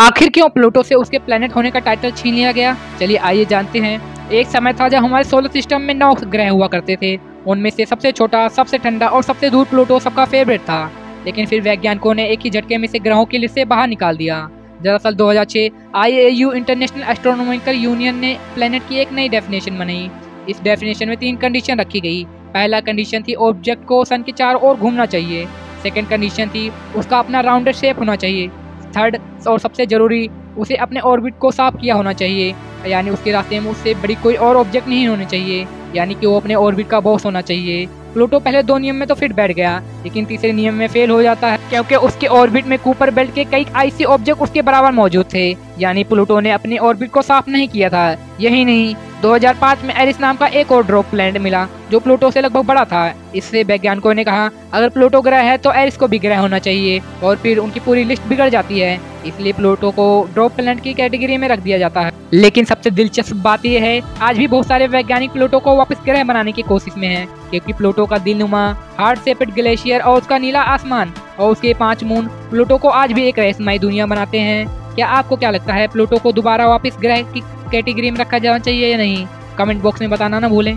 आखिर क्यों प्लूटो से उसके प्लेनेट होने का टाइटल छीन लिया गया? चलिए आइए जानते हैं। एक समय था जब हमारे सोलर सिस्टम में 9 ग्रह हुआ करते थे। उनमें से सबसे छोटा, सबसे ठंडा और सबसे दूर प्लूटो सबका फेवरेट था। लेकिन फिर वैज्ञानिकों ने एक ही झटके में से ग्रहों की लिस्ट से बाहर निकाल दिया। दरअसल 2006 IAU इंटरनेशनल एस्ट्रोनॉमिकल यूनियन ने प्लेनेट की एक नई डेफिनेशन बनाई। इस डेफिनेशन में 3 कंडीशन रखी गई। पहला कंडीशन थी ऑब्जेक्ट को सन के चारों ओर घूमना चाहिए। सेकंड कंडीशन थी उसका अपना राउंडेड शेप होना चाहिए। थर्ड और सबसे जरूरी, उसे अपने ऑर्बिट को साफ किया होना चाहिए, यानी उसके रास्ते में उससे बड़ी कोई और ऑब्जेक्ट नहीं होनी चाहिए, यानी कि वो अपने ऑर्बिट का बॉस होना चाहिए। प्लूटो पहले 2 नियम में तो फिट बैठ गया, लेकिन तीसरे नियम में फेल हो जाता है क्योंकि उसके ऑर्बिट में कूपर बेल्ट के कई आईसी ऑब्जेक्ट उसके बराबर मौजूद थे, यानी प्लूटो ने अपने ऑर्बिट को साफ नहीं किया था। यही नहीं, 2005 में एरिस नाम का एक और ड्रॉप प्लैनेट मिला जो प्लूटो से लगभग बड़ा था। इससे वैज्ञानिकों ने कहा अगर प्लूटो ग्रह है तो एरिस को भी ग्रह होना चाहिए, और फिर उनकी पूरी लिस्ट बिगड़ जाती है। इसलिए प्लूटो को ड्रॉप प्लैनेट की कैटेगरी में रख दिया जाता है। लेकिन सबसे दिलचस्प बात यह है, आज भी बहुत सारे वैज्ञानिक प्लूटो को वापस ग्रह बनाने की कोशिश में हैं, क्योंकि प्लूटो का दिलनुमा हार्ट शेप्ड ग्लेशियर और उसका नीला आसमान और उसके 5 मून प्लूटो को आज भी एक रहस्यमयी दुनिया बनाते हैं। क्या आपको क्या लगता है, प्लूटो को दोबारा वापस ग्रह की कैटेगरी में रखा जाना चाहिए या नहीं? कमेंट बॉक्स में बताना ना भूलें।